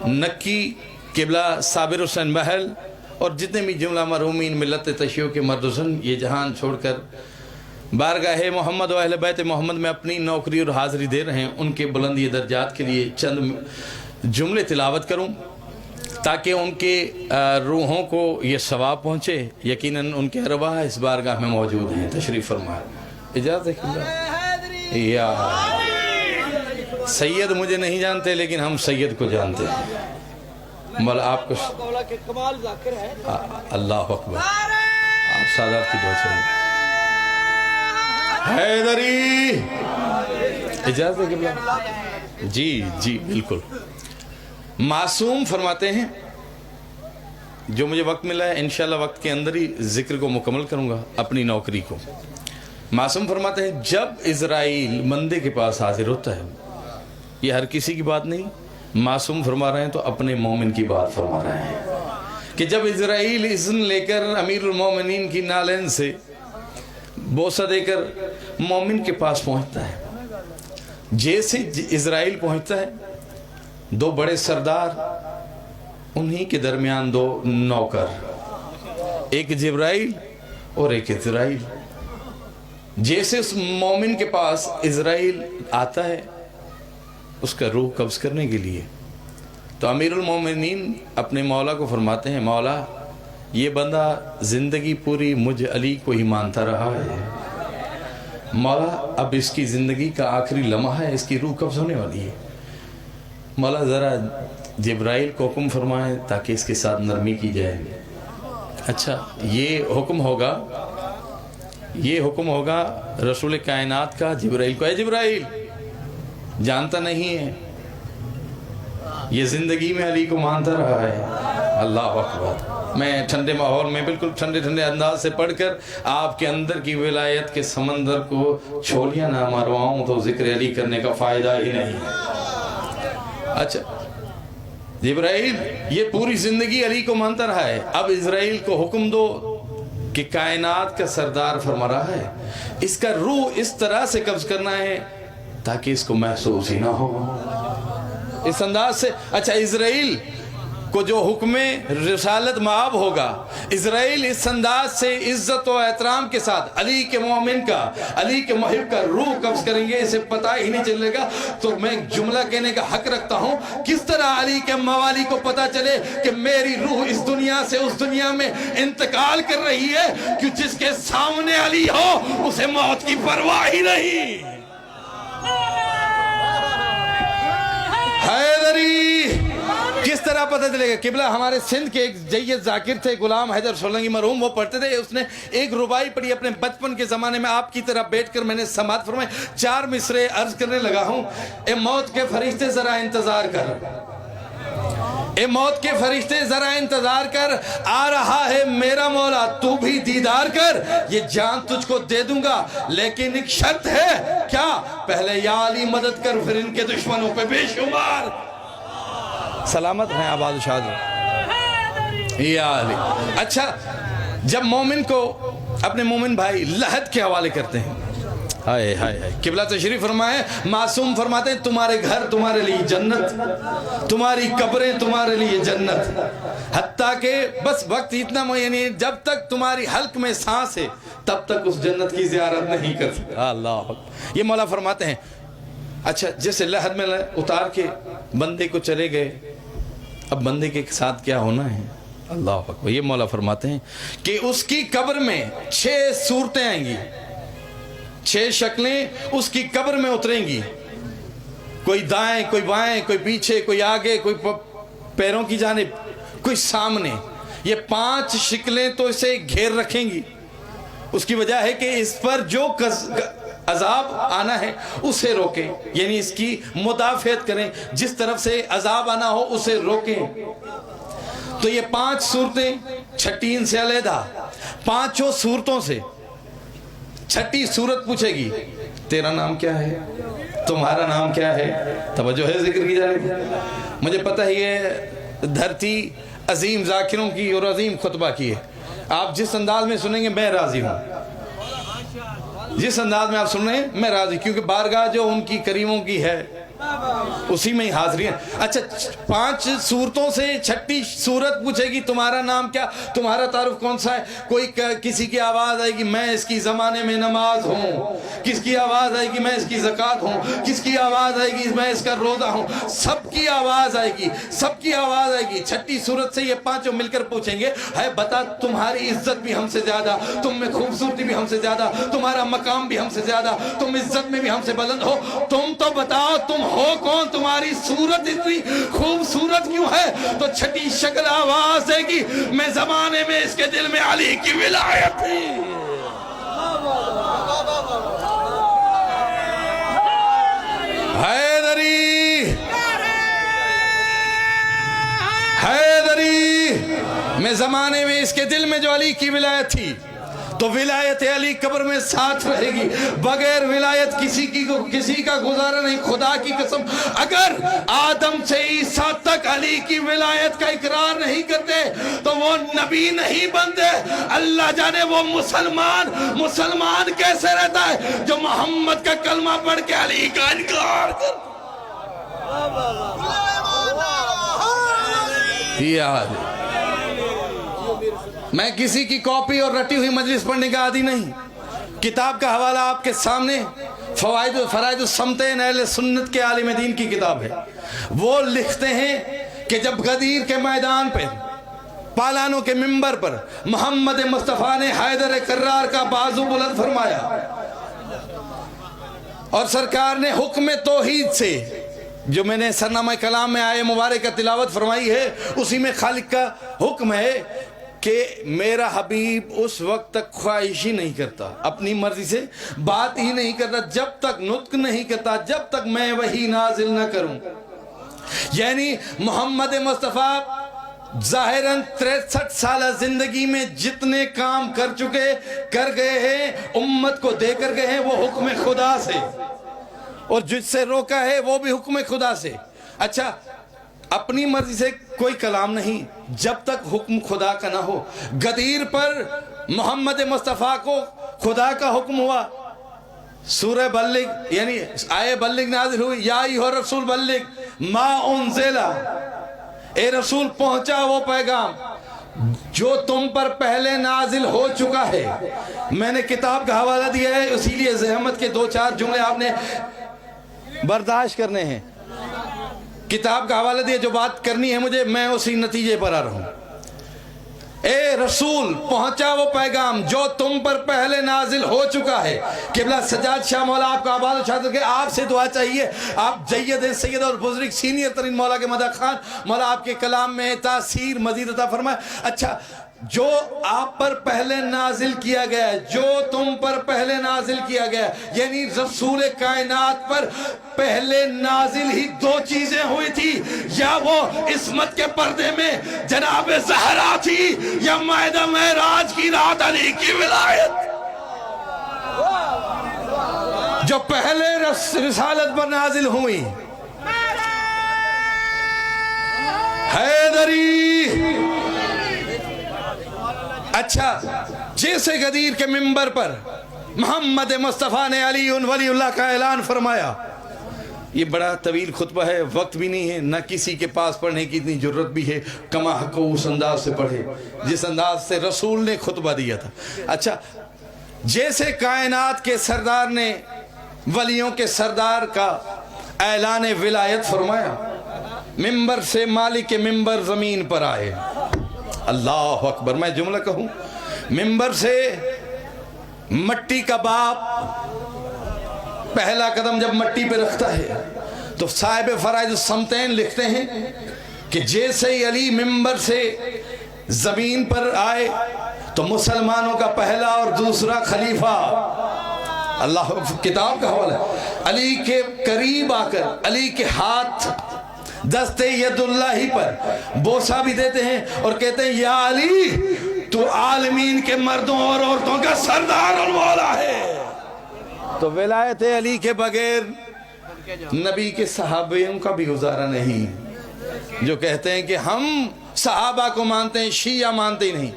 نکی قبلہ صابر حسین محل اور جتنے بھی جملہ مرحومین ملت تشیع کے مردسن یہ جہان چھوڑ کر بارگاہ محمد و اہل بیت محمد میں اپنی نوکری اور حاضری دے رہے ہیں، ان کے بلندی درجات کے لیے چند جملے تلاوت کروں تاکہ ان کے روحوں کو یہ ثواب پہنچے۔ یقیناً ان کے ارواح اس بارگاہ میں موجود ہیں، تشریف فرمائیں۔ اجازت ہے یا سید مجھے نہیں جانتے لیکن ہم سید کو جانتے ہیں۔ مولا آپ کو اللہ اکبر، آپ سادات کی دعا چاہیے۔ حیدری اجازت ہے کہ جی بالکل۔ معصوم فرماتے ہیں، جو مجھے وقت ملا ہے انشاءاللہ وقت کے اندر ہی ذکر کو مکمل کروں گا اپنی نوکری کو۔ معصوم فرماتے ہیں جب اسرائیل بندے کے پاس حاضر ہوتا ہے، یہ ہر کسی کی بات نہیں، معصوم فرما رہے ہیں تو اپنے مومن کی بات فرما رہے ہیں کہ جب اسرائیل اذن لے کر امیر المومنین کی نالین سے بوسہ دے کر مومن کے پاس پہنچتا ہے، جیسے اسرائیل پہنچتا ہے دو بڑے سردار، انہی کے درمیان دو نوکر، ایک جبرائیل اور ایک اسرائیل، جیسے اس مومن کے پاس اسرائیل آتا ہے اس کا روح قبض کرنے کے لیے، تو امیر المومنین اپنے مولا کو فرماتے ہیں، مولا یہ بندہ زندگی پوری مجھ علی کو ہی مانتا رہا ہے، مولا اب اس کی زندگی کا آخری لمحہ ہے، اس کی روح قبض ہونے والی ہے، مولا ذرا جبرائیل کو حکم فرمائیں تاکہ اس کے ساتھ نرمی کی جائے۔ اچھا یہ حکم ہوگا رسول کائنات کا جبرائیل کو، اے جبرائیل جانتا نہیں ہے یہ زندگی میں علی کو مانتا رہا ہے۔ اللہ اکبر۔ میں ٹھنڈے ماحول میں بالکل ٹھنڈے انداز سے پڑھ کر آپ کے اندر کی ولایت کے سمندر کو چھولیاں نہ مرواؤں تو ذکر علی کرنے کا فائدہ ہی نہیں ہے۔ اچھا جبرائیل یہ پوری زندگی علی کو مانتا رہا ہے، اب اسرائیل کو حکم دو کہ کائنات کا سردار فرما رہا ہے اس کا روح اس طرح سے قبض کرنا ہے تاکہ اس کو محسوس ہی نہ ہو، اس انداز سے۔ اچھا اسرائیل کو جو حکم رسالت معاب ہوگا، اسرائیل اس انداز سے عزت و احترام کے ساتھ علی کے مومن کا، علی کے محب کا روح قبض کریں گے، اسے پتہ ہی نہیں چلے گا۔ تو میں ایک جملہ کہنے کا حق رکھتا ہوں، کس طرح علی کے موالی کو پتہ چلے کہ میری روح اس دنیا سے اس دنیا میں انتقال کر رہی ہے، کہ جس کے سامنے علی ہو اسے موت کی پرواہ ہی نہیں۔ حیدری کس طرح پتہ چلے گا؟ قبلہ ہمارے سندھ کے ایک جید ذاکر تھے غلام حیدر سولنگی مرحوم، وہ پڑھتے تھے، اس نے ایک ربائی پڑھی اپنے بچپن کے زمانے میں، آپ کی طرح بیٹھ کر میں نے سماعت فرمائی، 4 مصرے عرض کرنے لگا ہوں۔ اے موت کے فرشتے ذرا انتظار کر، اے موت کے فرشتے ذرا انتظار کر، آ رہا ہے میرا مولا، تو بھی دیدار کر، یہ جان تجھ کو دے دوں گا لیکن ایک شرط ہے۔ کیا؟ پہلے یا علی مدد کر پھر ان کے دشمنوں پہ بے شمار۔ سلامت ہیں آباد شاد یا علی۔ اچھا جب مومن کو اپنے مومن بھائی لحد کے حوالے کرتے ہیں، ہائے ہائے ہائے، قبلہ تشریف فرمائے، معصوم فرماتے ہیں تمہارے گھر تمہارے لیے جنت، تمہاری قبریں تمہارے لیے جنت، حتیٰ کہ بس وقت اتنا یعنی جب تک تمہاری حلق میں سانس ہے تب تک اس جنت کی زیارت نہیں کر سکتا۔ اللہ یہ مولا فرماتے ہیں۔ اچھا جیسے لحد میں اتار کے بندے کو چلے گئے، اب بندے کے ساتھ کیا ہونا ہے؟ اللہ اکبر۔ یہ مولا فرماتے ہیں کہ اس کی قبر میں 6 صورتیں آئیں گی، 6 شکلیں اس کی قبر میں اتریں گی، کوئی دائیں، کوئی بائیں، کوئی پیچھے، کوئی آگے، کوئی پیروں کی جانب، کوئی سامنے۔ یہ 5 شکلیں تو اسے گھیر رکھیں گی۔ اس کی وجہ ہے کہ اس پر جو عذاب آنا ہے اسے روکیں، یعنی اس کی مدافعت کریں، جس طرف سے عذاب آنا ہو اسے روکیں۔ تو یہ 5 صورتیں، چھٹی ان سے علیحدہ، 5 صورتوں سے چھٹی صورت پوچھے گی تیرا نام کیا ہے، تمہارا نام کیا ہے، توجہ ہے ذکر کی جائے۔ مجھے پتہ ہی ہے دھرتی عظیم ذاکروں کی اور عظیم خطبہ کی ہے، آپ جس انداز میں سنیں گے میں راضی ہوں، جس انداز میں آپ سن رہے ہیں میں راضی، کیونکہ بارگاہ جو ان کی کریموں کی ہے اسی میں ہی حاضری ہیں. اچھا 5 صورتوں سے چھٹی صورت پوچھے گی تمہارا نام کیا, تمہارا تعارف کون سا ہے. کوئی کسی کی آواز آئے گی میں اس کی زمانے میں نماز ہوں, کس کی آواز آئے گی میں اس کی زکوٰۃ ہوں, کس کی آواز آئے گی میں اس کا روزہ ہوں. سب کی آواز آئے گی, سب کی آواز آئے گی. چھٹی صورت سے یہ 5 مل کر پوچھیں گے ہے بتا تمہاری عزت بھی ہم سے زیادہ, تم میں خوبصورتی بھی ہم سے زیادہ, تمہارا مقام بھی ہم سے زیادہ, تم عزت میں بھی ہم سے بلند ہو, تم تو بتاؤ تم ہو کون, تمہاری صورت اتنی خوبصورت کیوں ہے. تو چھٹی شکل آواز دے گی میں زمانے میں اس کے دل میں علی کی ولایت تھی. حیدری حیدری میں زمانے میں اس کے دل میں جو علی کی ولایت تھی, تو ولایت علی قبر میں ساتھ رہے گی. بغیر ولایت کسی کا گزارا نہیں. خدا کی قسم اگر آدم سے عیسیٰ تک علی کی ولایت کا اقرار نہیں کرتے تو وہ نبی نہیں بنتے. اللہ جانے وہ مسلمان کیسے رہتا ہے جو محمد کا کلمہ پڑھ کے علی کا انکار کرتا. یہ حال ہے. میں کسی کی کاپی اور رٹی ہوئی مجلس پڑھنے کا عادی نہیں. کتاب کا حوالہ آپ کے سامنے فوائد و فرائض السمتین اہل سنت کے عالم دین کی کتاب ہے. وہ لکھتے ہیں کہ جب غدیر کے میدان پہ پالانوں کے منبر پر محمد مصطفیٰ نے حیدر کرار کا بازو بلند فرمایا اور سرکار نے حکم توحید سے, جو میں نے سرنامہ کلام میں آئے مبارک کا تلاوت فرمائی ہے, اسی میں خالق کا حکم ہے کہ میرا حبیب اس وقت تک خواہش ہی نہیں کرتا, اپنی مرضی سے بات ہی نہیں کرتا جب تک نطق نہیں کرتا, جب تک میں وحی نازل نہ کروں. یعنی محمد مصطفیٰ ظاہراً 63 سالہ زندگی میں جتنے کام کر گئے ہیں, امت کو دے کر گئے ہیں, وہ حکم خدا سے, اور جس سے روکا ہے وہ بھی حکم خدا سے. اچھا اپنی مرضی سے کوئی کلام نہیں جب تک حکم خدا کا نہ ہو. غدیر پر محمد مصطفیٰ کو خدا کا حکم ہوا, سورہ بلغ یعنی آئے بلغ نازل ہوئی, یا ایھا رسول بلغ ما انزل, اے رسول پہنچا وہ پیغام جو تم پر پہلے نازل ہو چکا ہے. میں نے کتاب کا حوالہ دیا ہے, اسی لیے زحمت کے 2-4 جملے آپ نے برداشت کرنے ہیں. کتاب کا حوالہ دیا, جو بات کرنی ہے مجھے میں اسی نتیجے پر آ رہا ہوں. اے رسول پہنچا وہ پیغام جو تم پر پہلے نازل ہو چکا ہے. قبلہ سجاد شاہ مولا آپ کا آباد و شاد کے آپ سے دعا چاہیے. آپ جید سید اور بزرگ سینئر ترین مولا کے مدح خان, مولا آپ کے کلام میں تاثیر مزید عطا فرمائے. اچھا جو آپ پر پہلے نازل کیا گیا ہے, جو تم پر پہلے نازل کیا گیا ہے, یعنی رسول کائنات پر پہلے نازل ہی 2 چیزیں ہوئی تھی, یا وہ عصمت کے پردے میں جناب زہرا تھی, یا مائدہ معراج کی رات علی کی ولایت. جو پہلے رسالت پر نازل ہوئی حیدری. اچھا جیسے غدیر کے منبر پر محمد مصطفیٰ نے علی ولی اللہ کا اعلان فرمایا. یہ بڑا طویل خطبہ ہے, وقت بھی نہیں ہے, نہ کسی کے پاس پڑھنے کی اتنی ضرورت بھی ہے. کما حق اس انداز سے پڑھے جس انداز سے رسول نے خطبہ دیا تھا. اچھا جیسے کائنات کے سردار نے ولیوں کے سردار کا اعلان ولایت فرمایا, منبر سے مالک منبر زمین پر آئے. اللہ اکبر. میں جملہ کہوں, منبر سے مٹی کا باپ پہلا قدم جب مٹی پہ رکھتا ہے تو صاحب فرائض السمتین لکھتے ہیں کہ جیسے ہی علی منبر سے زمین پر آئے تو مسلمانوں کا پہلا اور دوسرا خلیفہ, اللہ کتاب کا حوالہ ہے, علی کے قریب آ کر علی کے ہاتھ دستے ید اللہ ہی پر بوسہ بھی دیتے ہیں اور کہتے ہیں یا علی تو عالمین کے مردوں اور عورتوں کا سردار اور مولا ہے. تو ولایت علی کے بغیر نبی کے صحابیوں کا بھی گزارا نہیں, جو کہتے ہیں کہ ہم صحابہ کو مانتے ہیں, شیعہ مانتے ہی نہیں.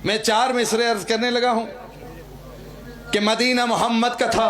میں 4 مصرے عرض کرنے لگا ہوں کہ مدینہ محمد کا تھا,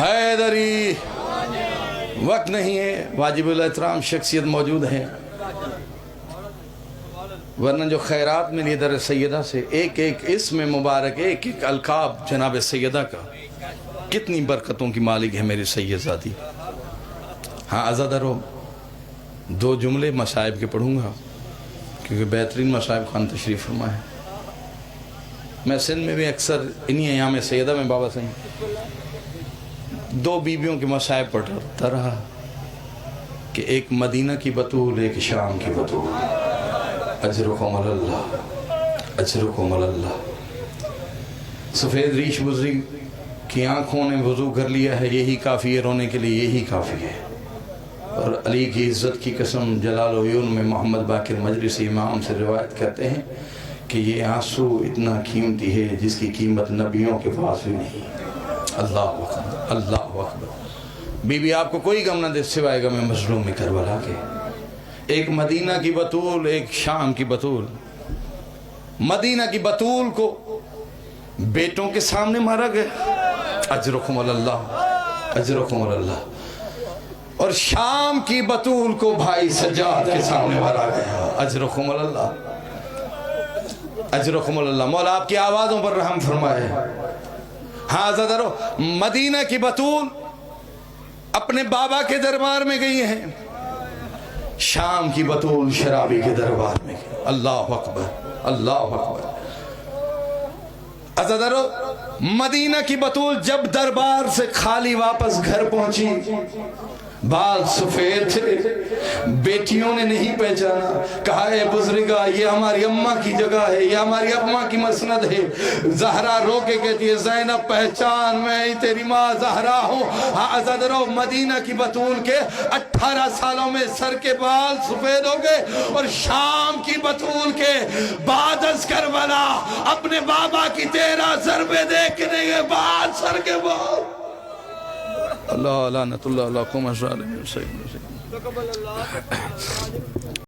حیدری وقت نہیں ہے، واجب الاحترام شخصیت موجود ہے، ورنہ جو خیرات ملی در سیدہ سے، ایک ایک اسم مبارک، ایک ایک القاب جناب سیدہ کا، کتنی برکتوں کی مالک ہے میری سیدزادی۔ ہاں عزادارو، دو جملے مصائب کے پڑھوں گا کیونکہ بہترین مصائب خان تشریف فرما ہے۔ میں سندھ میں بھی اکثر انہی ایام سیدہ میں بابا صحیح دو بیویوں کے مصائب پڑھتا رہا کہ ایک مدینہ کی بطول، ایک شام کی بطول۔ اجرکم اللہ، اجرکم اللہ۔ سفید ریش بزرگ کی آنکھوں نے وضو کر لیا ہے، یہی کافی ہے رونے کے لیے، یہی کافی ہے۔ اور علی کی عزت کی قسم، جلال و عیون میں محمد باقر مجلسی امام سے روایت کرتے ہیں کہ یہ آنسو اتنا قیمتی ہے جس کی قیمت نبیوں کے پاس بھی نہیں۔ اللہ اکبر، اللہ اکبر۔ بی بی آپ کو کوئی غم نہ دے سوائے غم مظلوم کربلا کے۔ ایک مدینہ کی بطول، ایک شام کی بطول۔ مدینہ کی بطول کو بیٹوں کے سامنے مارا گیا، اجرکم اللہ، اجرکم اللہ۔ اور شام کی بطول کو بھائی سجاد کے سامنے مارا گیا، اجرکم اللہ، اجرکم اللہ۔ مولا آپ کی آوازوں پر رحم فرمائے۔ ہاں عزادارو، مدینہ کی بطول اپنے بابا کے دربار میں گئی ہیں، شام کی بطول شرابی کے دربار میں گئی۔ اللہ اکبر، اللہ اکبر۔ عزادارو، مدینہ کی بطول جب دربار سے خالی واپس گھر پہنچی، بال سفید تھے، بیٹیوں نے نہیں پہچانا، کہا اے بزرگا یہ ہماری اماں کی جگہ ہے، یہ ہماری اماں کی مسند ہے۔ زہرا رو کے کہتی ہے زینب پہچان، میں ہی تیری ماں زہرا ہوں۔ ہاں عزادارو، مدینہ کی بطول کے 18 سالوں میں سر کے بال سفید ہو گئے، اور شام کی بطول کے بعد از کربلا اپنے بابا کی 13 ضربے دیکھنے کے بعد سر کے بال۔ اللہ لعنت اللہ علیکم اجرال